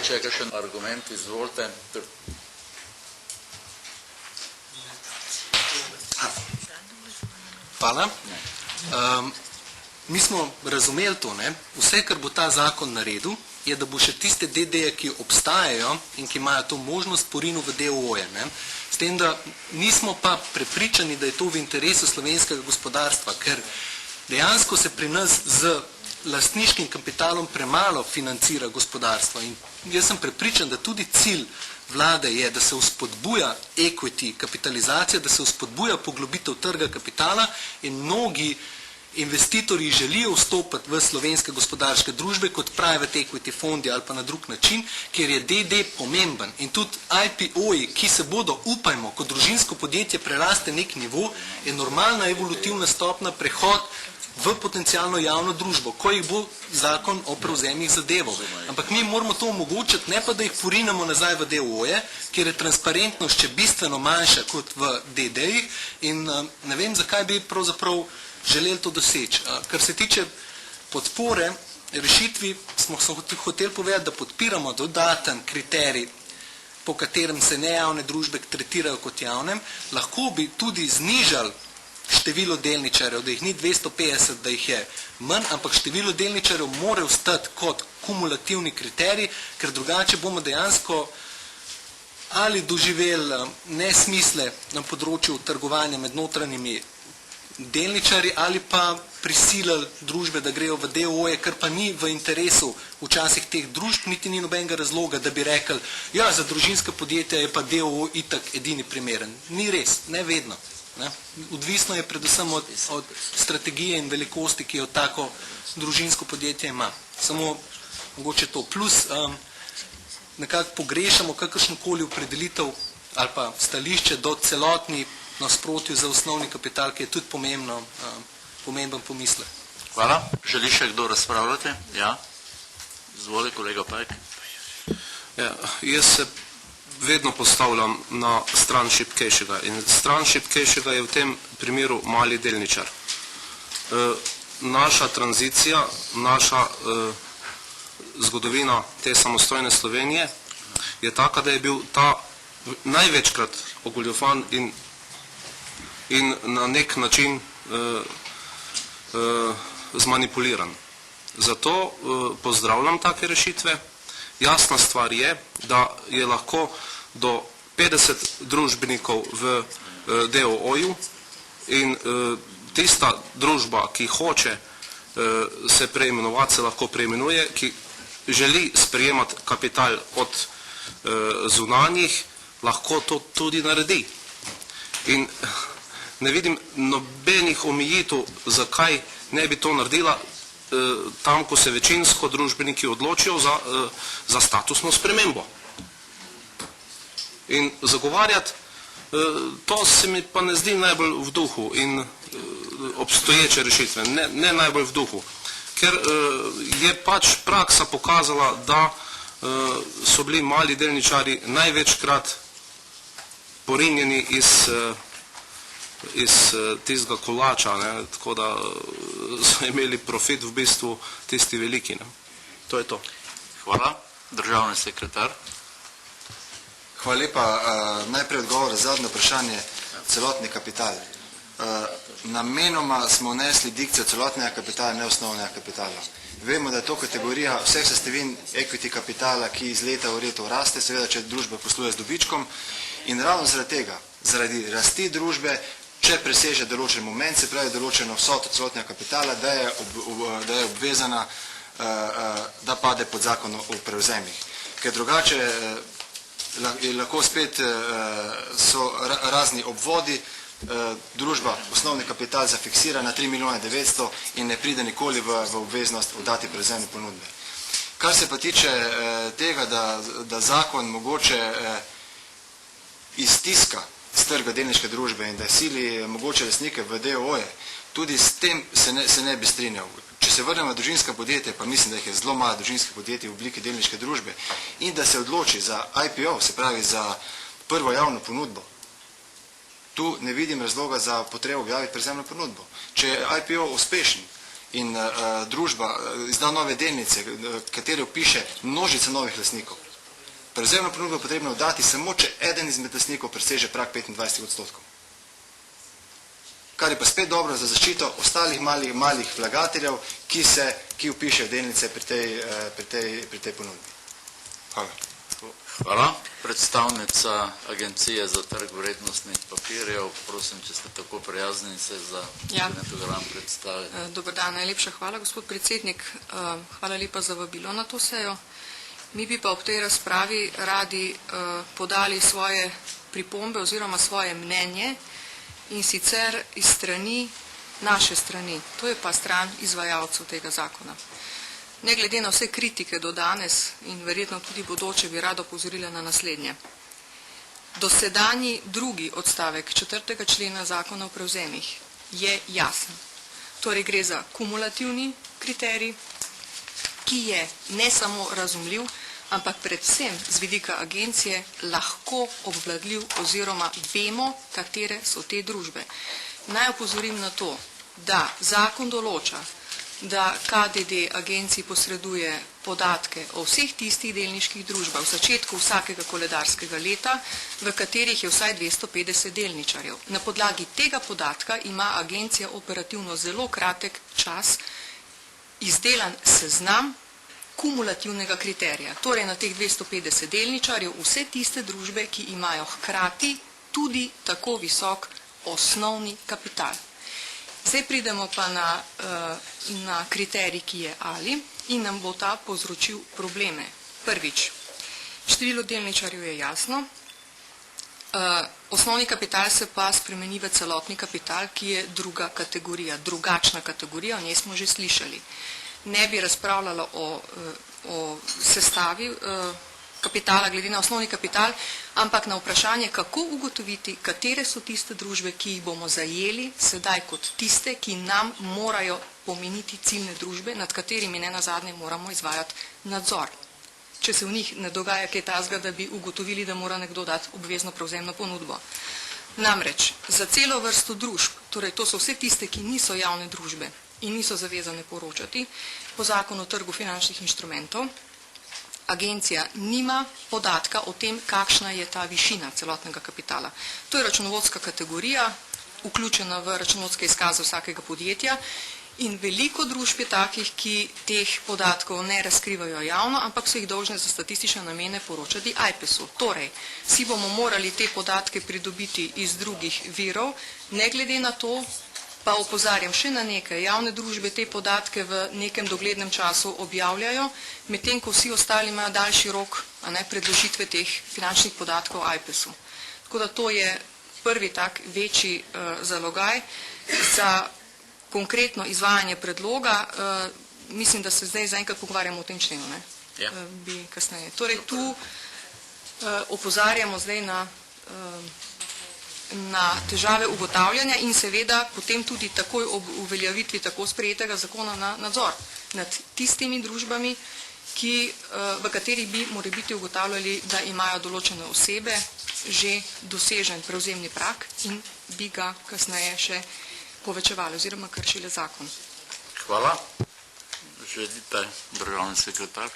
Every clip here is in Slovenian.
če je kakšen argument, izvolite. Hvala. Mi smo razumeli to, ne? Vse, kar bo ta zakon naredil, je, da bo še tiste DD-je, ki obstajajo in ki imajo to možnost, porinil v DOO-je. S tem, da nismo pa prepričani, da je to v interesu slovenskega gospodarstva, ker dejansko se pri nas z lastniškim kapitalom premalo financira gospodarstvo. In jaz sem prepričan, da tudi cilj vlade je, da se vzpodbuja equity kapitalizacija, da se vzpodbuja poglobitev trga kapitala in mnogi investitorji želijo vstopiti v slovenske gospodarske družbe kot private equity fondi ali pa na drug način, kjer je DD pomemben. In tudi IPO-ji, ki se bodo, upajmo, kot družinsko podjetje preraste nek nivo, je normalna evolutivna stopna prehod v potencialno javno družbo, ko jih bo zakon o prevzemih zadeval. Ampak mi moramo to omogočiti, ne pa da jih porinemo nazaj v DOO-je, kjer je transparentnost še bistveno manjša kot v DD-jih in ne vem, zakaj bi pravzaprav želeli to doseči. Kar se tiče podpore, rešitvi smo hoteli povedati, da podpiramo dodaten kriterij, po katerem se nejavne družbe tretirajo kot javnem, lahko bi tudi znižali število delničarjev, da jih ni 250, da jih je manj, ampak število delničarjev mora ostati kot kumulativni kriterij, ker drugače bomo dejansko ali doživeli nesmisle na področju trgovanja med notranjimi delničarji ali pa prisilili družbe, da grejo v DOO-je, kar pa ni v interesu včasih teh družb, niti ni nobenega razloga, da bi rekli, ja, za družinska podjetja je pa DOO itak edini primeren. Ni res, ne vedno. Ne? Odvisno je predvsem od strategije in velikosti, ki jo tako družinsko podjetje ima. Samo mogoče to. Plus nekako pogrešamo kakršnokoli opredelitev ali pa stališče do celotni nasprotju za osnovni kapital, ki je tudi pomemben pomislek. Hvala. Želi še kdo razpravljati? Ja. Izvoli, kolega Pajk. Ja, jaz se vedno postavljam na stran šibkejšega in stran šibkejšega je v tem primeru mali delničar. Naša tranzicija, naša zgodovina te samostojne Slovenije je taka, da je bil ta največkrat ogoljufan in na nek način zmanipuliran. Zato pozdravljam take rešitve. Jasna stvar je, da je lahko do 50 družbenikov v DOO-ju in tista družba, ki hoče se preimenovati, se lahko preimenuje, ki želi sprejemati kapital od zunanjih, lahko to tudi naredi. In ne vidim nobenih omejitev, zakaj ne bi to naredila tam, ko se večinsko družbeniki odločijo za statusno spremembo. In zagovarjati, to se mi pa ne zdi najbolj v duhu in obstoječe rešitve, ne najbolj v duhu. Ker je pač praksa pokazala, da so bili mali delničarji največkrat porinjeni iz tistega kolača, tako da so imeli profit v bistvu tisti veliki. To je to. Hvala. Državni sekretar. Hvala lepa. Najprej odgovor za zadnje vprašanje, celotni kapital. Namenoma smo vnesli dikcijo celotnega kapitala, ne osnovnega kapitala. Vemo, da je to kategorija vseh sestavin equity kapitala, ki iz leta v leto raste, seveda, če družba posluje z dobičkom. In ravno zaradi tega, zaradi rasti družbe, če preseže določen moment, se pravi določeno vsoto celotnega kapitala, da je obvezana, da pade pod zakon o prevzemih. Ker drugače lahko spet so razni obvodi, družba osnovni kapital zafiksira na 3 milijone 900 in ne pride nikoli v obveznost oddati prevzemne ponudbe. Kar se pa tiče tega, da zakon mogoče iztiska z trga delniške družbe in da sili mogoče lastnike v DOO-je, tudi s tem se ne bi strinjal. Če se vrnemo na družinska podjetja, pa mislim, da jih je zelo malo družinskih podjetij v obliki delniške družbe in da se odloči za IPO, se pravi za prvo javno ponudbo, tu ne vidim razloga za potrebo objaviti prevzemno ponudbo. Če je IPO uspešen in družba izda nove delnice, katere piše množica novih lastnikov, Prevzemno ponudbo potrebno oddati samo, če eden izmed lastnikov preseže prag 25%. Kar je pa spet dobro za zaščito ostalih malih vlagateljev, ki vpišejo delnice pri tej ponudbi. Hvala. Hvala. Predstavnica Agencije za trg vrednostnih papirjev, prosim, če ste tako prijazni in se za magnetogram predstaviti. Dober dan, najlepša hvala, gospod predsednik. Hvala lepa za vabilo na to sejo. Mi bi pa ob tej razpravi radi podali svoje pripombe oziroma svoje mnenje in sicer iz strani, naše strani, to je pa stran izvajalcev tega zakona. Ne glede na vse kritike do danes in verjetno tudi bodoče bi rado opozorila na naslednje. Dosedanji drugi odstavek 4. člena zakona o prevzemih je jasen. Torej gre za kumulativni kriterij, ki je ne samo razumljiv, ampak predvsem z vidika agencije lahko obvladljiv oziroma vemo, katere so te družbe. Naj opozorim na to, da zakon določa, da KDD agenciji posreduje podatke o vseh tistih delniških družbah v začetku vsakega koledarskega leta, v katerih je vsaj 250 delničarjev. Na podlagi tega podatka ima agencija operativno zelo kratek čas izdelan seznam kumulativnega kriterija. Torej na teh 250 delničarjev vse tiste družbe, ki imajo hkrati tudi tako visok osnovni kapital. Zdaj pridemo pa na kriterij, ki je ali, in nam bo ta povzročil probleme. Prvič, število delničarjev je jasno, osnovni kapital se pa spremeni v celotni kapital, ki je druga kategorija, drugačna kategorija, o njej smo že slišali. Ne bi razpravljala o sestavi kapitala glede na osnovni kapital, ampak na vprašanje, kako ugotoviti, katere so tiste družbe, ki jih bomo zajeli sedaj kot tiste, ki nam morajo pomeniti ciljne družbe, nad katerimi ne nazadnje moramo izvajati nadzor. Če se v njih ne dogaja kaj takega, da bi ugotovili, da mora nekdo dati obvezno prevzemno ponudbo. Namreč, za celo vrsto družb, torej to so vse tiste, ki niso javne družbe in niso zavezane poročati, po zakonu o trgu finančnih inštrumentov, agencija nima podatka o tem, kakšna je ta višina celotnega kapitala. To je računovodska kategorija, vključena v računovodske izkaze vsakega podjetja in veliko družb je takih, ki teh podatkov ne razkrivajo javno, ampak so jih dolžne za statistične namene poročati AIPES-u. Torej, si bomo morali te podatke pridobiti iz drugih virov, ne glede na to, pa opozarjam še na nekaj, javne družbe te podatke v nekem doglednem času objavljajo, medtem ko vsi ostali imajo daljši rok predložitve teh finančnih podatkov AIPES-u. Tako da to je prvi tak večji zalogaj za konkretno izvajanje predloga. Mislim, da se zdaj zaenkrat pogovarjamo o tem členu, ne? Bi kasneje. Torej tu opozarjamo zdaj na težave ugotavljanja in seveda potem tudi takoj ob uveljavitvi tako sprejetega zakona na nadzor nad tistimi družbami, v katerih bi morebiti ugotavljali, da imajo določene osebe že dosežen prevzemni prag in bi ga kasneje še povečevali oziroma kršili zakon. Hvala. Želite, državni sekretar?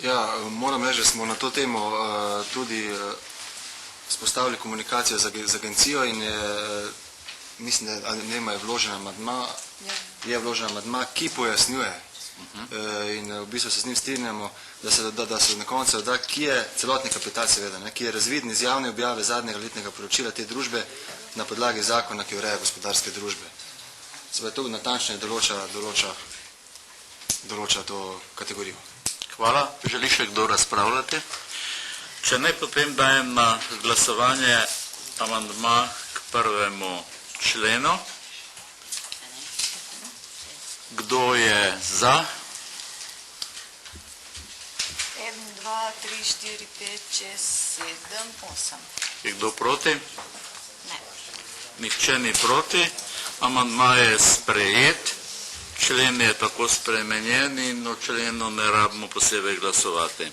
Ja, moram reči, da smo na to temo tudi spostavili komunikacijo z agencijo in mislim, da je vložen amandma, ki pojasnjuje in v bistvu se z njim strinjamo, da se na koncu da, ki je celotni kapital seveda, ki je razviden iz javne objave zadnjega letnega poročila te družbe na podlagi zakona, ki ureja gospodarske družbe. Seveda to natančneje določa to kategorijo. Hvala. Želi še kdo razpravljati? Če ne, potem dajem na glasovanje amandma k 1. členu. Kdo je za? 1, 2, 3, 4, 5, 6, 7, 8. Je kdo proti? Ne. Nihče ni proti. Amandma je sprejet. Člen je tako spremenjen in o členu ne rabimo posebej glasovati.